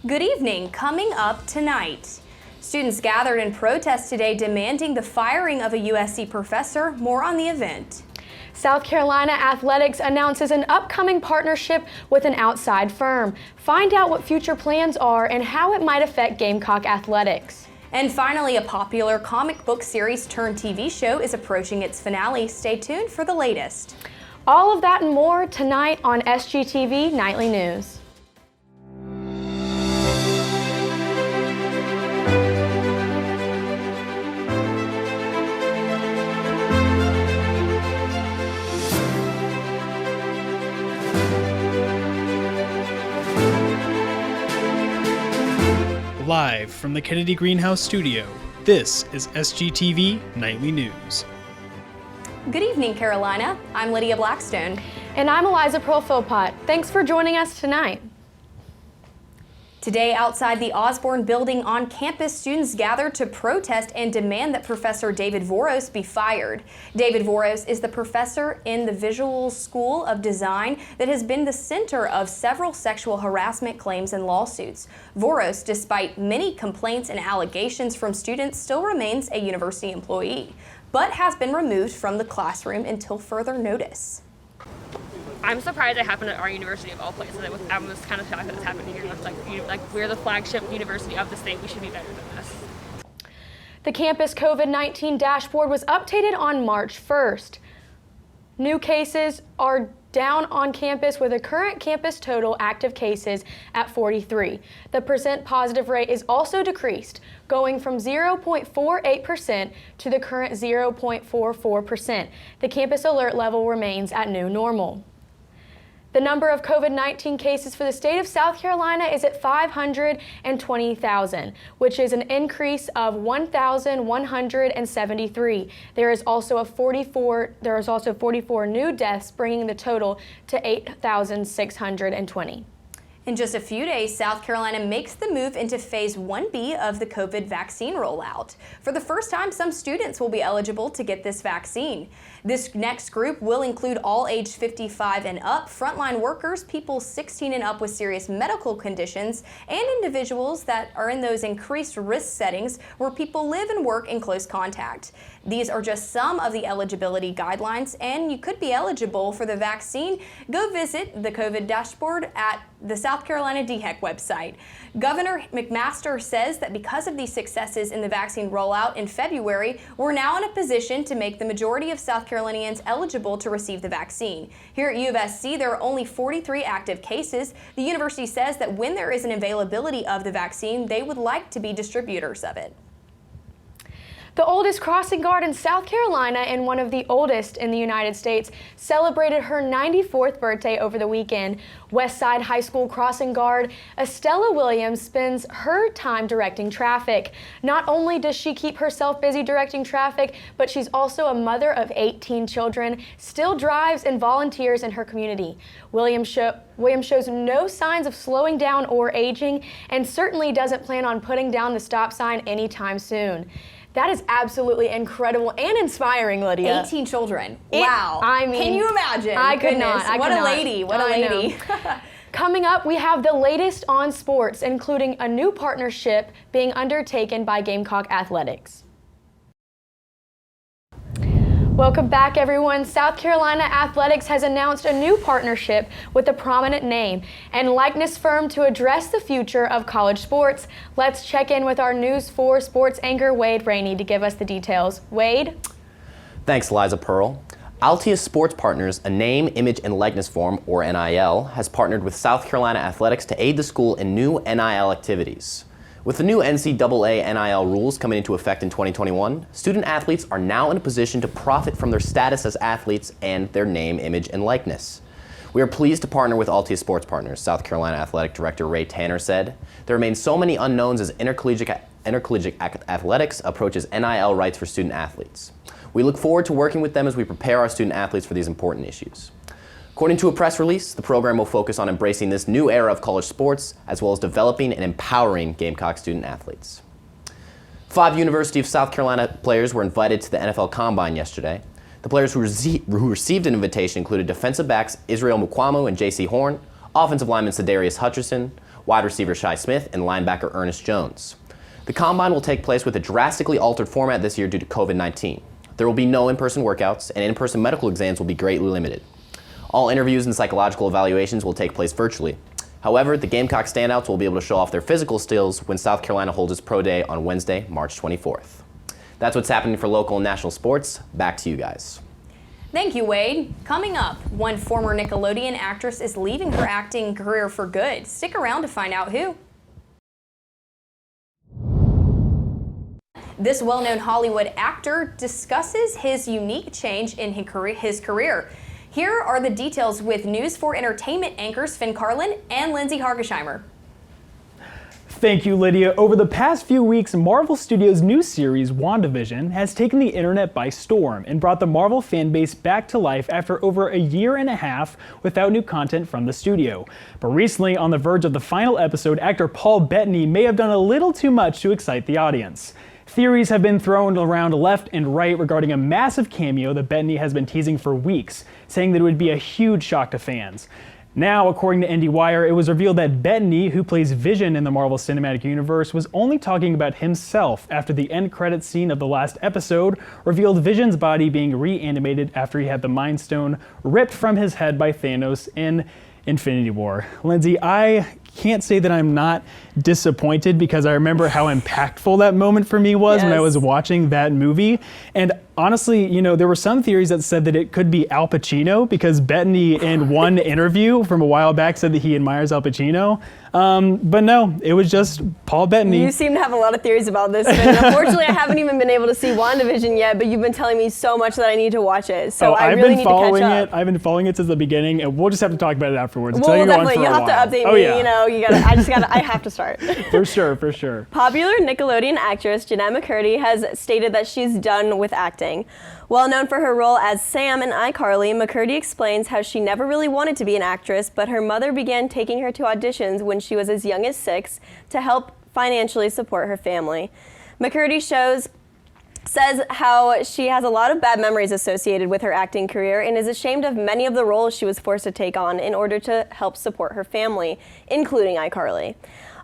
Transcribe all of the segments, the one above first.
Good evening. Coming up tonight. Students gathered in protest today demanding the firing of a USC professor. More on the event. South Carolina Athletics announces an upcoming partnership with an outside firm. Find out what future plans are and how it might affect Gamecock athletics. And finally, a popular comic book series turned TV show is approaching its finale. Stay tuned for the latest. All of that and more tonight on SGTV Nightly News. Live from the Kennedy Greenhouse studio, this is SGTV Nightly News. Good evening, Carolina. I'm Lydia Blackstone. And I'm Eliza Pearl-Philpott. Thanks for joining us tonight. Today, outside the Osborne building on campus, students gathered to protest and demand that Professor David Voros be fired. David Voros is the professor in the Visual School of Design that has been the center of several sexual harassment claims and lawsuits. Voros, despite many complaints and allegations from students, still remains a university employee, but has been removed from the classroom until further notice. I'm surprised it happened at our university of all places. I was kind of shocked that it's happened here. It's like we're the flagship university of the state. We should be better than this. The campus COVID-19 dashboard was updated on March 1st. New cases are down on campus with a current campus total active cases at 43. The percent positive rate is also decreased, going from 0.48% to the current 0.44%. The campus alert level remains at new normal. The number of COVID-19 cases for the state of South Carolina is at 520,000, which is an increase of 1,173. There is also 44 new deaths, bringing the total to 8,620. In just a few days, South Carolina makes the move into Phase 1B of the COVID vaccine rollout. For the first time, some students will be eligible to get this vaccine. This next group will include all age 55 and up, frontline workers, people 16 and up with serious medical conditions, and individuals that are in those increased risk settings where people live and work in close contact. These are just some of the eligibility guidelines, and you could be eligible for the vaccine. Go visit the COVID dashboard at the South Carolina DHEC website. Governor McMaster says that because of these successes in the vaccine rollout in February, we're now in a position to make the majority of South Carolinians eligible to receive the vaccine. Here at U of SC, there are only 43 active cases. The university says that when there is an availability of the vaccine, they would like to be distributors of it. The oldest crossing guard in South Carolina and one of the oldest in the United States celebrated her 94th birthday over the weekend. Westside High School crossing guard Estella Williams spends her time directing traffic. Not only does she keep herself busy directing traffic, but she's also a mother of 18 children, still drives and volunteers in her community. Williams shows no signs of slowing down or aging, and certainly doesn't plan on putting down the stop sign anytime soon. That is absolutely incredible and inspiring, Lydia. 18 children. Wow. I mean, can you imagine? I could not. What a lady. What a lady. Coming up, we have the latest on sports, including a new partnership being undertaken by Gamecock Athletics. Welcome back, everyone. South Carolina Athletics has announced a new partnership with a prominent name and likeness firm to address the future of college sports. Let's check in with our News 4 sports anchor, Wade Rainey, to give us the details. Wade? Thanks, Eliza Pearl. Altius Sports Partners, a name, image, and likeness firm, or NIL, has partnered with South Carolina Athletics to aid the school in new NIL activities. With the new NCAA NIL rules coming into effect in 2021, student athletes are now in a position to profit from their status as athletes and their name, image, and likeness. We are pleased to partner with Altius Sports Partners, South Carolina Athletic Director Ray Tanner said. There remain so many unknowns as intercollegiate athletics approaches NIL rights for student athletes. We look forward to working with them as we prepare our student athletes for these important issues. According to a press release, the program will focus on embracing this new era of college sports, as well as developing and empowering Gamecock student athletes. 5 University of South Carolina players were invited to the NFL Combine yesterday. The players who received an invitation included defensive backs Israel Mukwamu and J.C. Horn, offensive lineman Sedarius Hutcherson, wide receiver Shi Smith, and linebacker Ernest Jones. The Combine will take place with a drastically altered format this year due to COVID-19. There will be no in-person workouts, and in-person medical exams will be greatly limited. All interviews and psychological evaluations will take place virtually. However, the Gamecock standouts will be able to show off their physical skills when South Carolina holds its Pro Day on Wednesday, March 24th. That's what's happening for local and national sports. Back to you guys. Thank you, Wade. Coming up, one former Nickelodeon actress is leaving her acting career for good. Stick around to find out who. This well-known Hollywood actor discusses his unique change in his career. Here are the details with News 4 Entertainment anchors Finn Carlin and Lindsay Hargesheimer. Thank you, Lydia. Over the past few weeks, Marvel Studios' new series, Wandavision, has taken the internet by storm and brought the Marvel fanbase back to life after over a year and a half without new content from the studio. But recently, on the verge of the final episode, actor Paul Bettany may have done a little too much to excite the audience. Theories have been thrown around left and right regarding a massive cameo that Bettany has been teasing for weeks, saying that it would be a huge shock to fans. Now, according to IndieWire, it was revealed that Bettany, who plays Vision in the Marvel Cinematic Universe, was only talking about himself after the end credits scene of the last episode revealed Vision's body being reanimated after he had the Mind Stone ripped from his head by Thanos in Infinity War. Lindsay, I can't say that I'm not disappointed because I remember how impactful that moment for me was when I was watching that movie. And honestly, you know, there were some theories that said that it could be Al Pacino because Bettany in one interview from a while back said that he admires Al Pacino. But no, it was just Paul Bettany. You seem to have a lot of theories about this, but unfortunately I haven't even been able to see WandaVision yet, but you've been telling me so much that I need to watch it. So I really need to catch up. I've been following it since the beginning, and we'll just have to talk about it afterwards. Well, definitely, you'll have to update me, you know, I have to start. For sure. Popular Nickelodeon actress Jeanette McCurdy has stated that she's done with acting. Well known for her role as Sam in iCarly, McCurdy explains how she never really wanted to be an actress, but her mother began taking her to auditions when she was as young as 6 to help financially support her family. McCurdy says how she has a lot of bad memories associated with her acting career and is ashamed of many of the roles she was forced to take on in order to help support her family, including iCarly.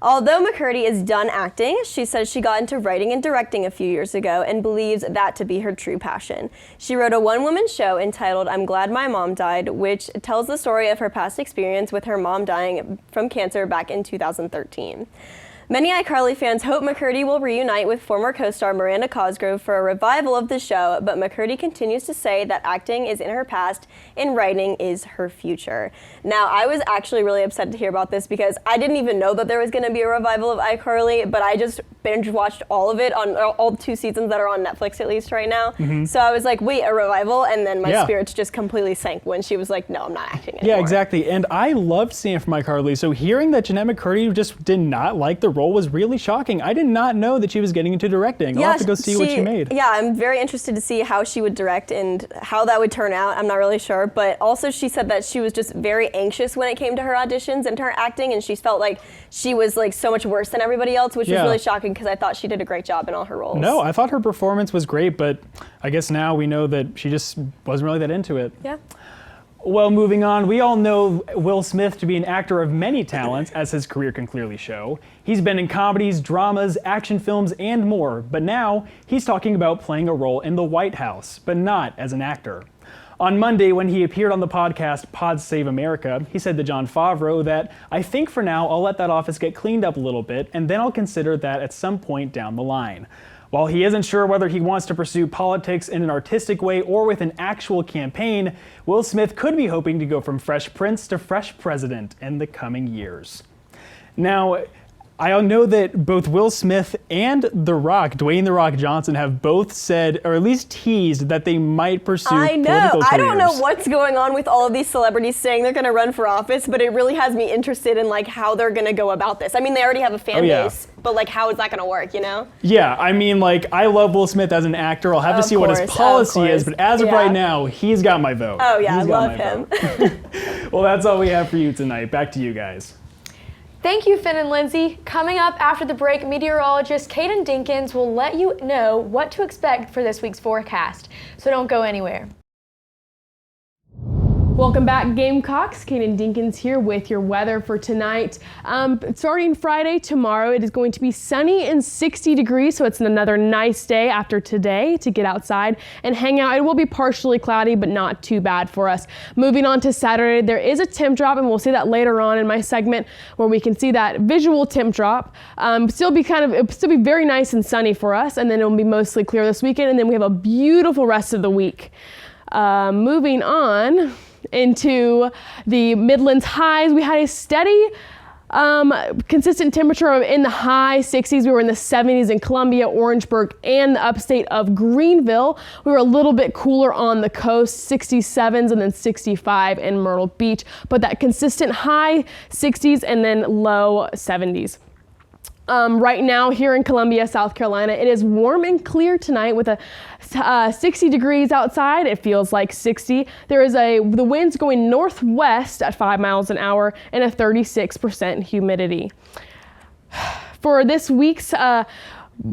Although McCurdy is done acting, she says she got into writing and directing a few years ago and believes that to be her true passion. She wrote a one-woman show entitled I'm Glad My Mom Died, which tells the story of her past experience with her mom dying from cancer back in 2013. Many iCarly fans hope McCurdy will reunite with former co-star Miranda Cosgrove for a revival of the show, but McCurdy continues to say that acting is in her past and writing is her future. Now, I was actually really upset to hear about this because I didn't even know that there was going to be a revival of iCarly, but I just binge-watched all of it on all 2 seasons that are on Netflix at least right now. So I was like, wait, a revival? And then my spirits just completely sank when she was like, no, I'm not acting anymore. Yeah, exactly. And I loved Sam from iCarly, so hearing that Jeanette McCurdy just did not like the role was really shocking. I did not know that she was getting into directing. I'll have to go see what she made. Yeah, I'm very interested to see how she would direct and how that would turn out. I'm not really sure, but also she said that she was just very anxious when it came to her auditions and to her acting, and she felt like she was like so much worse than everybody else, which was really shocking because I thought she did a great job in all her roles. No, I thought her performance was great, but I guess now we know that she just wasn't really that into it. Yeah. Well, moving on, we all know Will Smith to be an actor of many talents, as his career can clearly show. He's been in comedies, dramas, action films, and more, but now he's talking about playing a role in the White House, but not as an actor. On Monday, when he appeared on the podcast Pod Save America, he said to Jon Favreau that, I think for now I'll let that office get cleaned up a little bit, and then I'll consider that at some point down the line. While he isn't sure whether he wants to pursue politics in an artistic way or with an actual campaign, Will Smith could be hoping to go from Fresh Prince to Fresh President in the coming years. Now, I know that both Will Smith and The Rock, Dwayne The Rock Johnson, have both said, or at least teased, that they might pursue political careers. I don't know what's going on with all of these celebrities saying they're going to run for office, but it really has me interested in like how they're going to go about this. I mean, they already have a fan base, but like how is that going to work, you know? Yeah, I mean, like, I love Will Smith as an actor. I'll have to see what his policy is, but as of right now, he's got my vote. Oh yeah, I love him. Well, that's all we have for you tonight. Back to you guys. Thank you, Finn and Lindsay. Coming up after the break, meteorologist Kaden Dinkins will let you know what to expect for this week's forecast. So don't go anywhere. Welcome back, Gamecocks. Kaden Dinkins here with your weather for tonight. Starting Friday, tomorrow, it is going to be sunny and 60 degrees, so it's another nice day after today to get outside and hang out. It will be partially cloudy, but not too bad for us. Moving on to Saturday, there is a temp drop, and we'll see that later on in my segment where we can see that visual temp drop. It'll still be very nice and sunny for us, and then it'll be mostly clear this weekend, and then we have a beautiful rest of the week. Moving on into the Midlands highs, we had a steady consistent temperature in the high 60s. We were in the 70s in Columbia, Orangeburg, and the upstate of Greenville. We were a little bit cooler on the coast, 67s and then 65 in Myrtle Beach, but that consistent high 60s and then low 70s. Right now here in Columbia, South Carolina, it is warm and clear tonight with a 60 degrees outside. It feels like 60. The wind's going northwest at 5 miles an hour and a 36% humidity. For this week's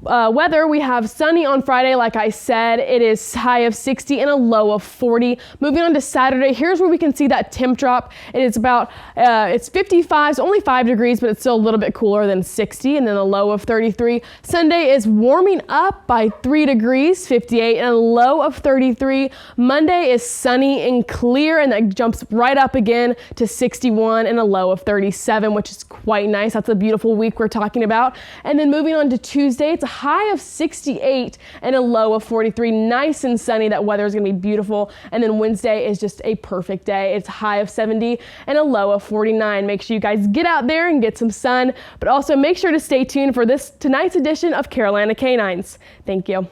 weather, we have sunny on Friday, like I said. It is high of 60 and a low of 40. Moving on to Saturday, here's where we can see that temp drop. It is about, it's 55, so only 5 degrees, but it's still a little bit cooler than 60, and then a low of 33. Sunday is warming up by 3 degrees, 58, and a low of 33. Monday is sunny and clear, and that jumps right up again to 61 and a low of 37, which is quite nice. That's a beautiful week we're talking about. And then moving on to Tuesday, it's a high of 68 and a low of 43. Nice and sunny. That weather is going to be beautiful. And then Wednesday is just a perfect day. It's a high of 70 and a low of 49. Make sure you guys get out there and get some sun, but also make sure to stay tuned for tonight's edition of Carolina Canines. Thank you.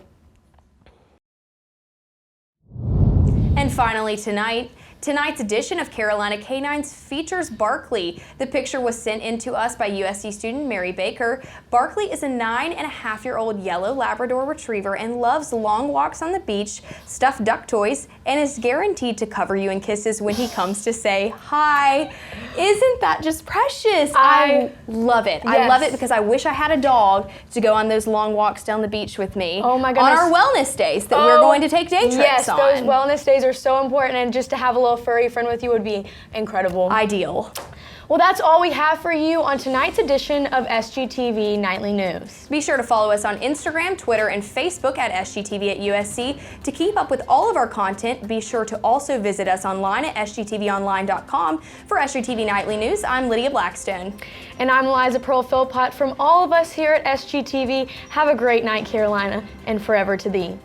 And finally tonight's edition of Carolina Canines features Barkley. The picture was sent in to us by USC student Mary Baker. Barkley is a 9.5-year-old yellow Labrador retriever and loves long walks on the beach, stuffed duck toys, and is guaranteed to cover you in kisses when he comes to say hi. Isn't that just precious? I love it. Yes. I love it because I wish I had a dog to go on those long walks down the beach with me. Oh my goodness. On our wellness days that we're going to take day trips yes, on. Those wellness days are so important, and just to have a little furry friend with you would be incredible. Ideal. Well, that's all we have for you on tonight's edition of SGTV Nightly News. Be sure to follow us on Instagram, Twitter, and Facebook at SGTV at USC. To keep up with all of our content, be sure to also visit us online at sgtvonline.com. For SGTV Nightly News, I'm Lydia Blackstone. And I'm Eliza Pearl Philpott. From all of us here at SGTV, have a great night, Carolina, and forever to thee.